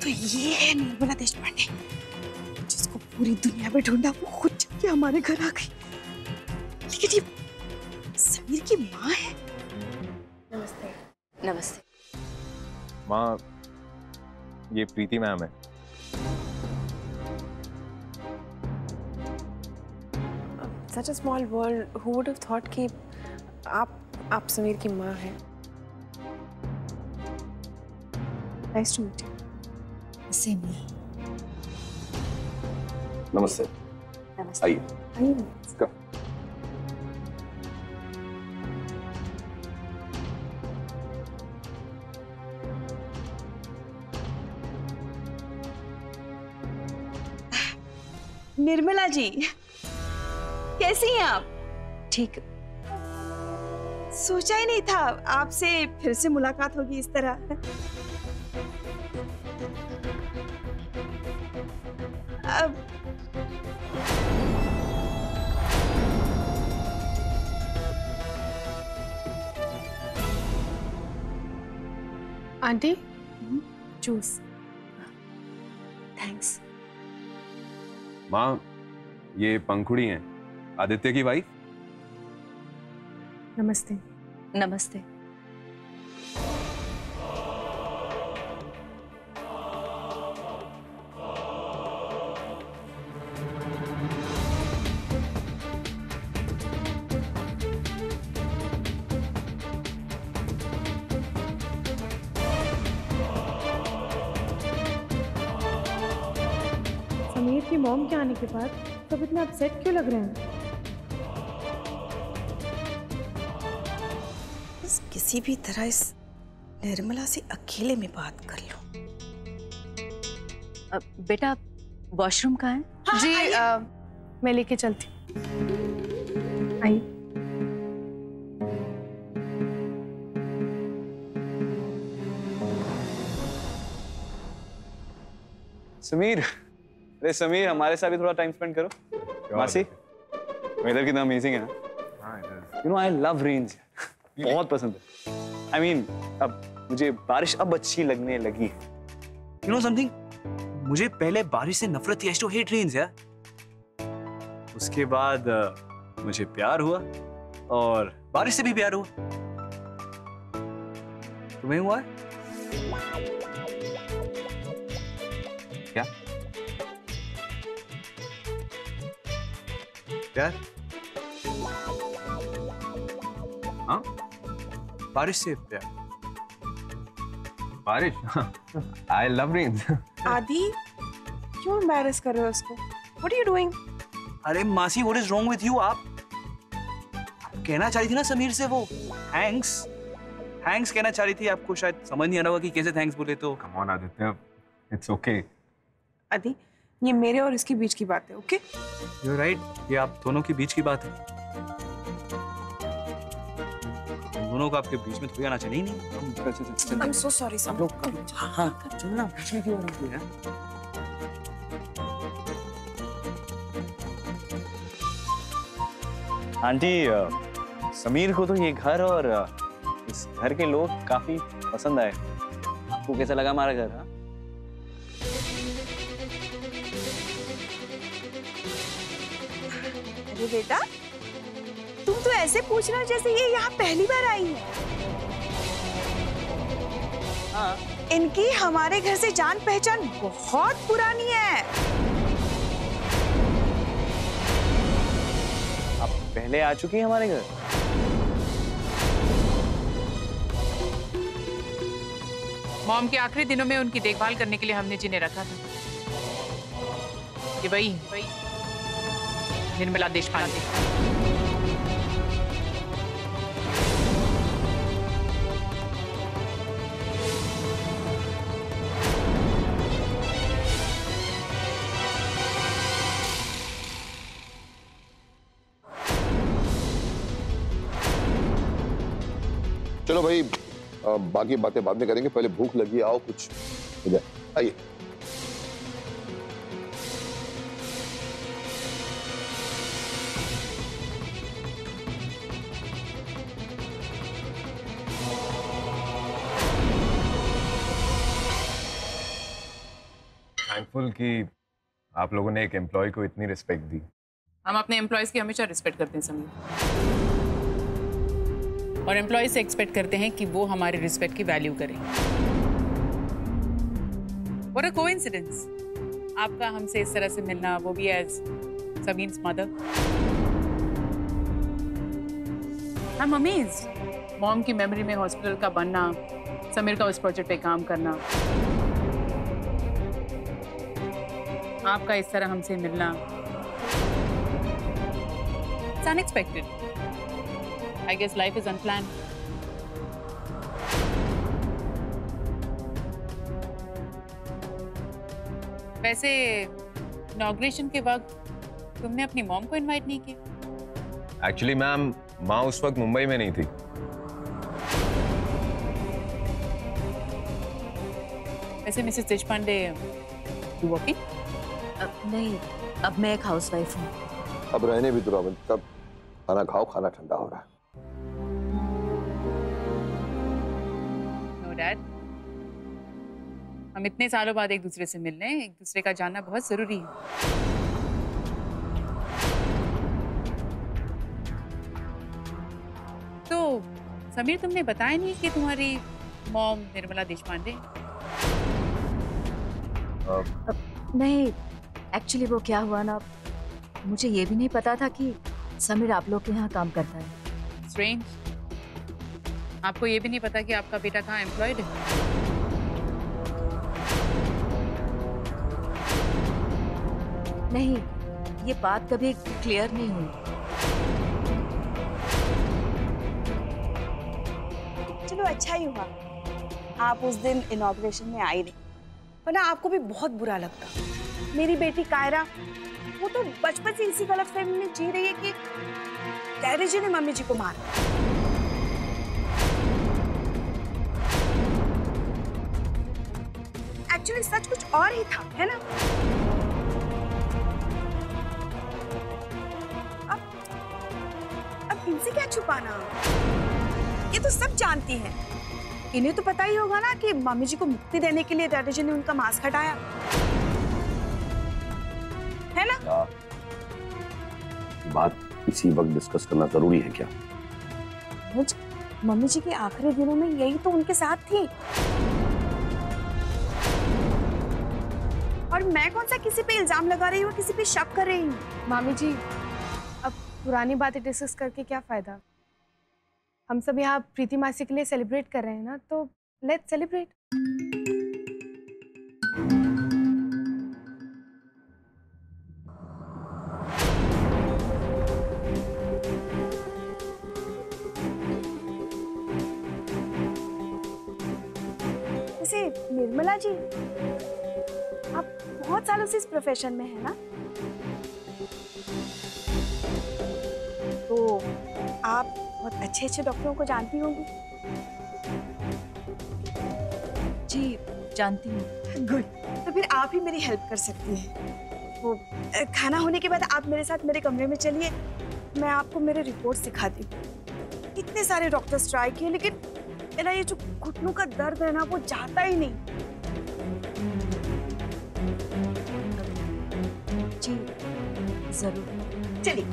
तो ये है निर्मला देशपांडे, जिसको पूरी दुनिया में ढूंढा, वो खुद चल के हमारे घर आ गई। लेकिन ये समीर की माँ है। नमस्ते। नमस्ते माँ, ये प्रीति मैम है। Such a small world. Who would have thought कि आप समीर की माँ हैं? Nice to meet you. Same ही। नमस्ते। नमस्ते। आइए। का। निर्मला जी, कैसी हैं आप? ठीक। सोचा ही नहीं था आपसे फिर से मुलाकात होगी इस तरह। अब आंटी, जूस। थैंक्स। माँ, ये पंखुड़ी हैं, आदित्य की वाइफ। नमस्ते। नमस्ते। समीर की मॉम के आने के बाद सब इतने अपसेट क्यों लग रहे हैं? बस किसी भी तरह इस निर्मला से अकेले में बात कर लो। बेटा, वॉशरूम कहाँ है? हाँ, जी, आइए। मैं लेके चलती। आइए। समीर, अरे समीर, हमारे साथ भी थोड़ा टाइम स्पेंड करो। मासी, वेदर कितना अमेजिंग है ना। You know I love rains, बहुत पसंद है। आई मीन, अब मुझे बारिश अब अच्छी लगने लगी। You know something? मुझे पहले बारिश से नफरत थी, I used to hate rains यार। उसके बाद मुझे प्यार हुआ और बारिश से भी प्यार हुआ। तुम्हें हुआ है? क्या? प्यार? हाँ? बारिश से प्यार। बारिश? I love rain. आदि, क्यों embarrass कर रहे हो उसको? What are you doing? अरे मासी, what is wrong with you? आप कहना चाह रही थी ना समीर से वो थैंक्स कहना चाह रही थी। आपको शायद समझ नहीं आ रहा होगा कि कैसे थैंक्स बोले। तो come on Aditya, it's okay. आदि, ये मेरे और इसके बीच की बात है, ओके? You're right, ये आप दोनों के बीच की बात है। हम दोनों को आपके बीच में थोड़ी आना चाहिए। नहीं I'm so sorry, हम लोग हाँ चलना बीच में क्यों आना चाहिए? आंटी, समीर को तो ये घर और इस घर के लोग काफी पसंद आए। आपको कैसा लगा हमारा घर? हाँ? अरे बेटा, तुम तो ऐसे पूछ रहे हो जैसे ये यहाँ पहली बार आई है। हाँ। इनकी हमारे घर से जान पहचान बहुत पुरानी है। आप पहले आ चुकी हैं हमारे घर? मॉम के आखिरी दिनों में उनकी देखभाल करने के लिए हमने जिन्हें रखा था। ये वही निर्मला देशपांडे। चलो भाई, बाकी बातें बाद में करेंगे, पहले भूख लगी, आओ कुछ हो जाए। आइए। थैंकफुल कि आप लोगों ने एक एम्प्लॉय को इतनी रिस्पेक्ट दी। हम अपने एम्प्लॉयज़ की हमेशा रिस्पेक्ट करते हैं समीर, और एम्प्लॉय से एक्सपेक्ट करते हैं कि वो हमारे रिस्पेक्ट की वैल्यू करें। व्हाट अ कोइंसिडेंस, आपका हमसे इस तरह से मिलना, वो भी as Sameer's mother. I am amazed. Mom की मेमोरी में हॉस्पिटल का बनना, समीर का उस प्रोजेक्ट पे काम करना, आपका इस तरह हमसे मिलना, it's unexpected. I guess life is unplanned. वैसे इनॉग्रेशन के वक्त तुमने अपनी मॉम को इनवाइट नहीं किया? एक्चुअली मैम, माँ उस वक्त मुंबई में नहीं थी। वैसे मिसेस देशपांडे वर्किंग? नहीं, अब मैं एक हाउसवाइफ हूँ। अब रहने भी तो कब खाना खाओ, खाना ठंडा हो रहा है। नो डैड, हम इतने सालों बाद एक दूसरे से मिल रहे हैं, एक दूसरे का जानना बहुत जरूरी है। तो समीर, तुमने बताया नहीं कि तुम्हारी मॉम निर्मला देशपांडे? नहीं, एक्चुअली वो क्या हुआ ना, मुझे ये भी नहीं पता था कि समीर आप लोग के यहाँ काम करता है। स्ट्रेंज। आपको ये भी नहीं पता कि आपका बेटा कहाँ एम्प्लॉयड है? नहीं, ये बात कभी क्लियर नहीं हुई। चलो अच्छा ही हुआ आप उस दिन इनॉग्रेशन में आई नहीं, वरना आपको भी बहुत बुरा लगता। मेरी बेटी कायरा, वो तो बचपन से इसी गलतफहमी में जी रही है कि डैडी जी ने मम्मी जी को मारा। एक्चुअली सच कुछ और ही था, है ना? अब इनसे क्या छुपाना? ये तो सब जानती हैं। इन्हें तो पता ही होगा ना कि मम्मी जी को मुक्ति देने के लिए डैडी जी ने उनका मास्क हटाया, है ना? बात इसी वक्त डिस्कस करना जरूरी है क्या? मम्मी जी के आखिरी दिनों में यही तो उनके साथ थी, और मैं कौन सा किसी पे इल्जाम लगा रही हूँ, किसी पे शक कर रही हूँ? मामी जी, अब पुरानी बातें डिस्कस करके क्या फायदा? हम सब यहाँ प्रीति मासी के लिए सेलिब्रेट कर रहे हैं ना, तो लेट्स सेलिब्रेट। वैसे निर्मला जी, आप बहुत सालों से इस प्रोफेशन में है ना, तो आप बहुत अच्छे अच्छे डॉक्टरों को जानती होंगी। जी, जानती हूँ। गुड, तो फिर आप ही मेरी हेल्प कर सकती हैं। वो खाना होने के बाद आप मेरे साथ मेरे कमरे में चलिए, मैं आपको मेरे रिपोर्ट्स दिखाती हूँ। इतने सारे डॉक्टर्स ट्राई किए, लेकिन मेरा ये जो घुटनों का दर्द है ना, वो जाता ही नहीं। जी जरूर। चलिए,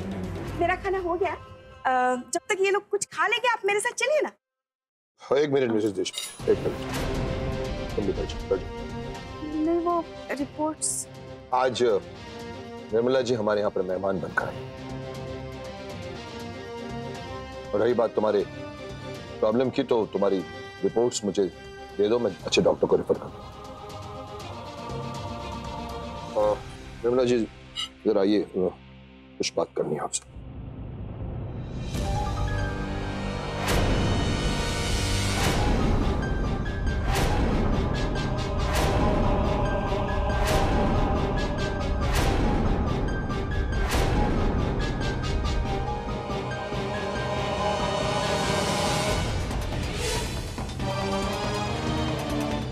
मेरा खाना हो गया। जब तक ये लोग कुछ खा लेंगे, आप मेरे साथ चलिए ना। एक मिनट मिसेस देशपांडे, एक मिनट, तुम भी बैठो। नहीं, वो रिपोर्ट्स। आज निर्मला जी हमारे यहाँ पर मेहमान बनकर आए, और रही बात तुम्हारे प्रॉब्लम की, तो तुम्हारी रिपोर्ट्स मुझे दे दो, मैं अच्छे डॉक्टर को रेफर कर दूँ। निर्मला जी इधर आइए, कुछ बात करनी है आपसे।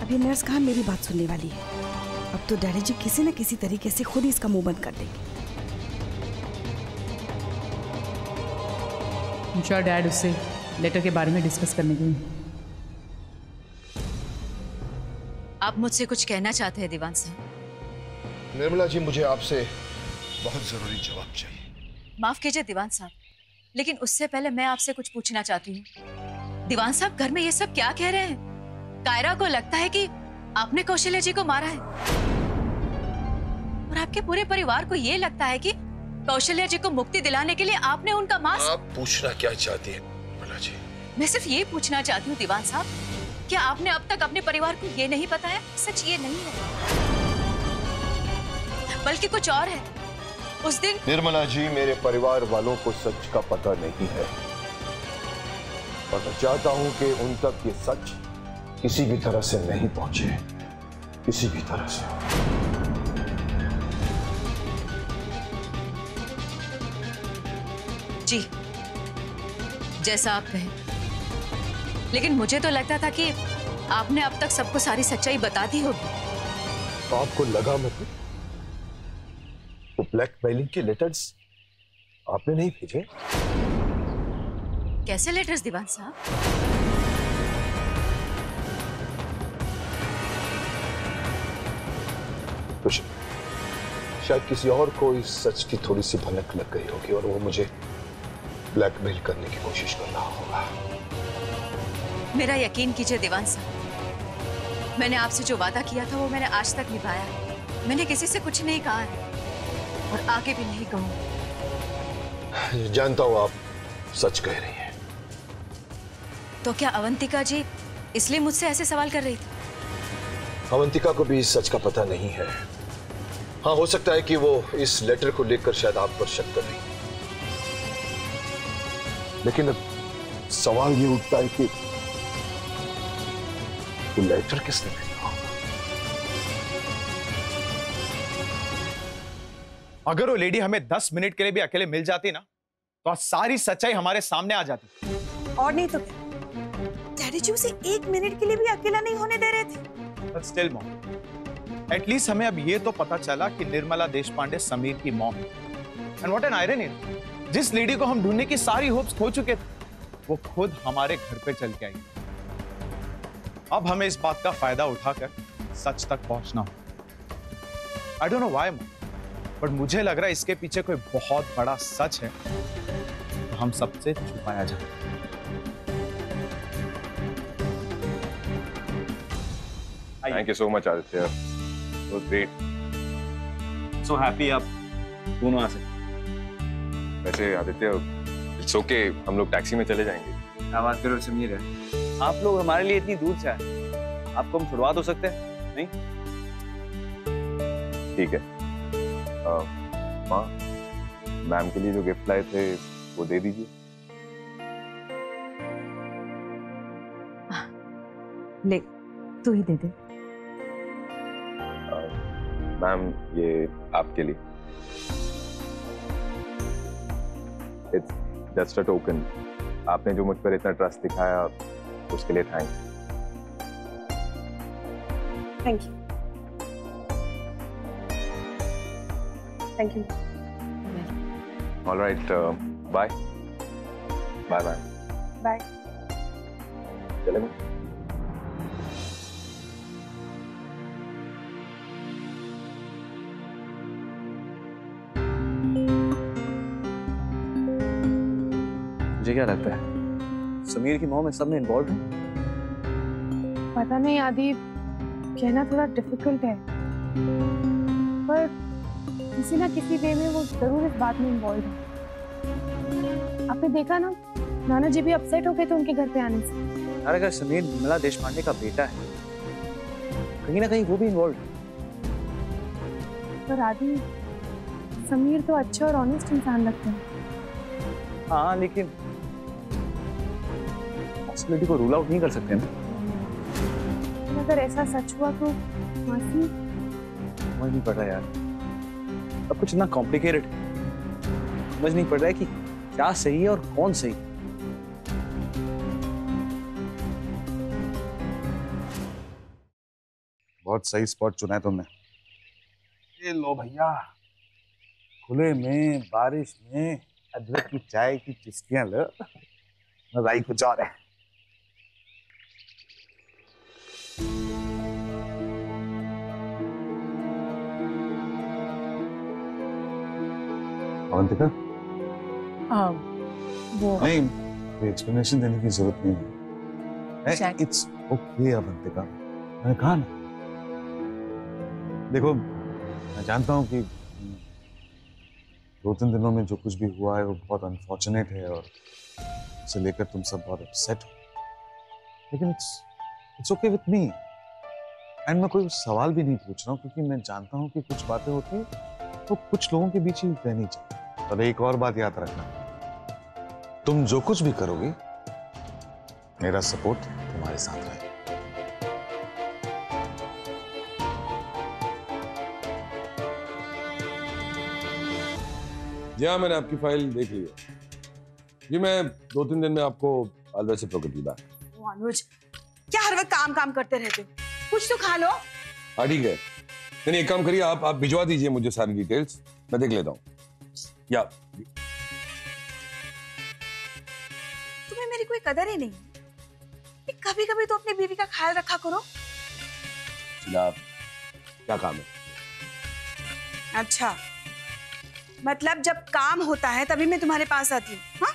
अभी नर्स कहाँ मेरी बात सुनने वाली है? अब तो डैडी जी किसी न किसी तरीके से खुद ही इसका मुंह बंद कर देंगे। श्योर डैड उससे लेटर के बारे में डिस्कस करने के लिए। आप मुझसे कुछ कहना चाहते हैं दीवान साहब? निर्मला जी, मुझे आपसे बहुत जरूरी जवाब चाहिए। माफ कीजिए दीवान साहब, लेकिन उससे पहले मैं आपसे कुछ पूछना चाहती हूँ। दीवान साहब, घर में ये सब क्या कह रहे हैं? कायरा को लगता है कि आपने कौशल्या जी को मारा है, और आपके पूरे परिवार को ये लगता है कि कौशल्या जी को मुक्ति दिलाने के लिए आपने उनका मांस। आप पूछना क्या चाहती हैं निर्मला जी? मैं सिर्फ ये पूछना चाहती हूँ दीवान साहब, क्या आपने अब तक अपने परिवार को ये नहीं बताया? सच ये नहीं है, बल्कि कुछ और है। उस दिन निर्मला जी, मेरे परिवार वालों को सच का पता नहीं है, और मैं चाहता हूं कि उन तक ये सच किसी भी तरह से नहीं पहुंचे, किसी भी तरह से। जी, जैसा आप कहें, लेकिन मुझे तो लगता था कि आपने अब तक सबको सारी सच्चाई बता दी होगी। तो आपको लगा मतलब वो ब्लैकमेलिंग के लेटर्स आपने नहीं भेजे? कैसे लेटर्स दीवान साहब? तो शायद किसी और को इस सच की थोड़ी सी भनक लग गई होगी और वो मुझे ब्लैकमेल करने की कोशिश कर रहा होगा। मेरा यकीन कीजिए दीवान साहब, मैंने आपसे जो वादा किया था वो मैंने आज तक निभाया है। मैंने किसी से कुछ नहीं कहा है और आगे भी नहीं कहूंगा। जानता हूं आप सच कह रही हैं। तो क्या अवंतिका जी इसलिए मुझसे ऐसे सवाल कर रही थी? अवंतिका को भी इस सच का पता नहीं है। हाँ, हो सकता है कि वो इस लेटर को लेकर शायद आप पर शक कर रही है, लेकिन अब सवाल ये उठता है कि वो लेटर किसने भेजा होगा? अगर वो लेडी हमें 10 मिनट के लिए भी अकेले मिल जाती ना, तो आज सारी सच्चाई हमारे सामने आ जाती। और नहीं तो क्या, डैडी जी उसे 1 मिनट के लिए भी अकेला नहीं होने दे रहे थे। But still, मॉम, एटलीस्ट हमें अब ये तो पता चला कि निर्मला देशपांडे समीर की मॉम है। एंड व्हाट एन आयरनी, जिस लेडी को हम ढूंढने की सारी होप्स खो चुके थे, वो खुद हमारे घर पे चल के आई। अब हमें इस बात का फायदा उठाकर सच तक पहुंचना हो। I don't know why, but मुझे लग रहा है इसके पीछे कोई बहुत बड़ा सच है, तो हम सबसे छुपाया जाए। Thank you so much Aditya, it was great. So happy आप दोनों आ सकते। वैसे आदित्य, इट्स ओके, हम लोग टैक्सी में चले जाएंगे। क्या बात करो समीर, है आप लोग हमारे लिए इतनी दूर से आए, आपको हम छुड़वा तो सकते हैं नहीं? ठीक है। माँ, मैम के लिए जो गिफ्ट लाए थे वो दे दीजिए। ले, तू ही दे दे। मैम, ये आपके लिए। It's just a token. आपने जो मुझ पर इतना ट्रस्ट दिखाया उसके लिए thanks. Thank you. Thank you. Alright, bye bye ma'am. Bye. चले मैम। मुझे क्या लगता है समीर की मॉम में सब में इन्वॉल्व है? पता नहीं आदि, कहना थोड़ा डिफिकल्ट है, पर किसी ना किसी वे में वो जरूर इस बात में इन्वॉल्व है। आपने देखा ना, नाना जी भी अपसेट हो गए थे उनके घर पे आने से। यार अगर समीर निर्मला देशपांडे का बेटा है, कहीं ना कहीं वो भी इन्वॉल्व है। पर आदि, समीर तो अच्छे और ऑनेस्ट इंसान लगते हैं। हाँ, लेकिन पॉसिबिलिटी को रूल आउट नहीं कर सकते ना। अगर ऐसा सच हुआ तो मासी? समझ नहीं पड़ रहा यार, अब कुछ इतना कॉम्प्लिकेटेड, समझ नहीं पड़ रहा है कि क्या सही है और कौन सही। बहुत सही स्पॉट चुना है तुमने। ये लो भैया, खुले में बारिश में अदरक की चाय की चुस्कियां लो, मजा ही कुछ और है। अवंतिका वो नहीं, कोई एक्सप्लेनेशन देने की जरूरत नहीं है। इट्स ओके अवंतिका, मैंने कहा ना। देखो मैं जानता हूँ कि 2-3 दिनों में जो कुछ भी हुआ है वो बहुत अनफॉर्चुनेट है और उसे लेकर तुम सब बहुत अपसेट हो, लेकिन it's okay with me. And मैं कोई सवाल भी नहीं पूछ रहा हूँ क्योंकि मैं जानता हूँ कि कुछ बातें होती हैं तो कुछ लोगों के बीच ही रहनी चाहिए। और एक और बात याद रखना, तुम जो कुछ भी करोगे मेरा सपोर्ट तुम्हारे साथ रहेगा। जी हाँ, मैंने आपकी फाइल देख ली है जी। मैं 2-3 दिन में आपको अलवर से प्रॉपर्टी बैक। अनुज, क्या हर वक्त काम काम करते रहते हो? कुछ तो खा लो। हाँ ठीक है, नहीं एक काम करिए, आप भिजवा दीजिए मुझे सारी डिटेल्स, मैं देख लेता हूँ। या तुम्हें मेरी कोई कदर ही नहीं। कभी कभी तो अपनी बीवी का ख्याल रखा करो। क्या काम है? अच्छा, मतलब जब काम होता है तभी मैं तुम्हारे पास आती हूँ? हाँ,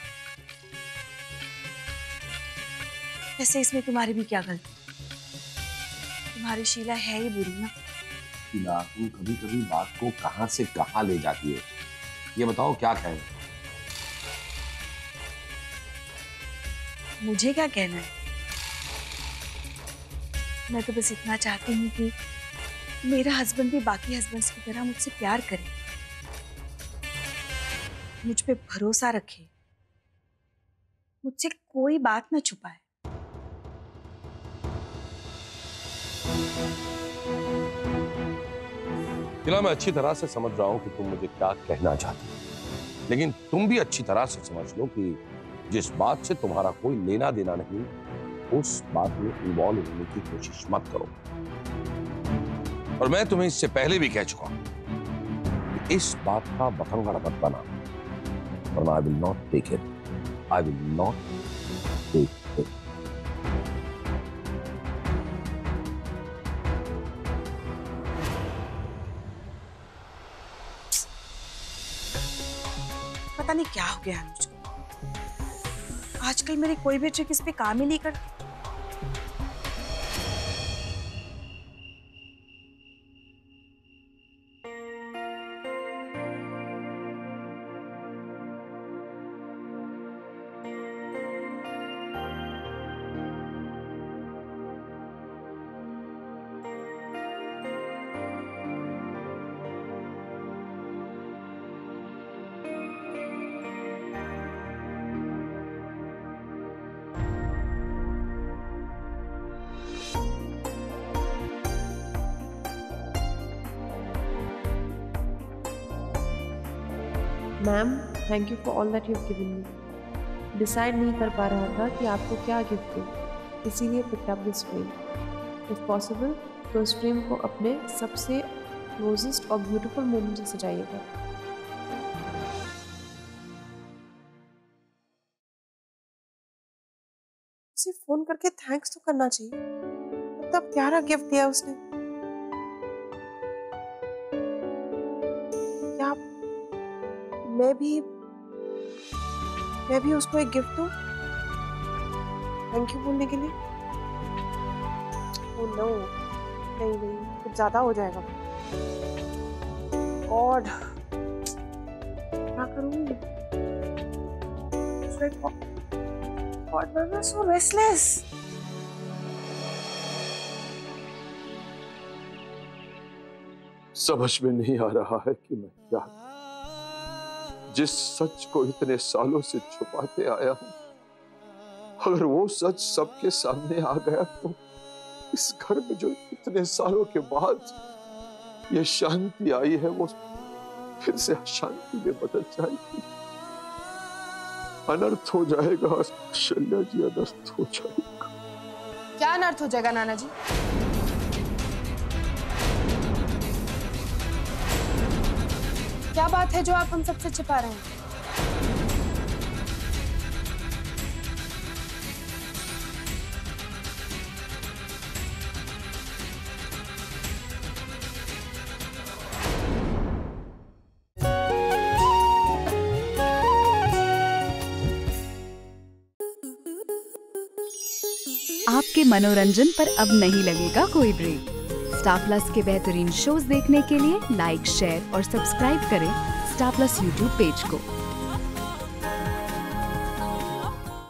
वैसे इसमें तुम्हारी भी क्या गलती? तुम्हारी शीला है ही बुरी ना। शीला, तुम कभी कभी बात को कहां से कहां ले जाती है, ये बताओ क्या कहें? मुझे क्या कहना है? मैं तो बस इतना चाहती हूँ कि मेरा हस्बैंड भी बाकी हस्बैंड्स की तरह मुझसे प्यार करे, मुझ पे भरोसा रखे, मुझसे कोई बात ना छुपाए। शीला, मैं अच्छी तरह से समझ रहा हूं कि तुम मुझे क्या कहना चाहती हो, लेकिन तुम भी अच्छी तरह से समझ लो कि जिस बात से तुम्हारा कोई लेना देना नहीं, उस बात में इन्वॉल्व होने की कोशिश मत करो। और मैं तुम्हें इससे पहले भी कह चुका हूं कि इस बात का बतंगड़ मत बना, वरना I will not take it. I will not take it. पता नहीं क्या हो गया अनुज को, आजकल मेरी कोई भी ट्रिक इस पे काम ही नहीं करती। Ma'am, thank you for all that you have given me. Decide नहीं कर पा रहा था कि आपको क्या गिफ्ट दूं, इसीलिए pick up this frame. If possible तो इस फ्रेम को अपने सबसे क्लोजेस्ट और ब्यूटीफुल मोमेंट से सजाइएगा। उसे फोन करके थैंक्स तो करना चाहिए, इतना प्यारा गिफ्ट दिया उसने। क्या मैं भी उसको एक गिफ्ट दूं थैंक यू बोलने के लिए? ओह नो, नहीं, कुछ ज्यादा हो जाएगा। गॉड, क्या करूं? गॉड, मैं सो रेस्टलेस। समझ में नहीं आ रहा है कि मैं क्या, जिस सच को इतने सालों से छुपाते आया हूं, अगर वो सच सबके सामने आ गया तो इस घर में जो इतने सालों के बाद ये शांति आई है वो फिर से अशांति में बदल जाएगी। अनर्थ हो जाएगा शल्या जी, अनर्थ हो जाएगा। क्या अनर्थ हो जाएगा नाना जी? क्या बात है जो आप हम सबसे छिपा रहे हैं? आपके मनोरंजन पर अब नहीं लगेगा कोई ब्रेक। स्टार प्लस के बेहतरीन शोज देखने के लिए लाइक, शेयर और सब्सक्राइब करें स्टार प्लस यूट्यूब पेज को।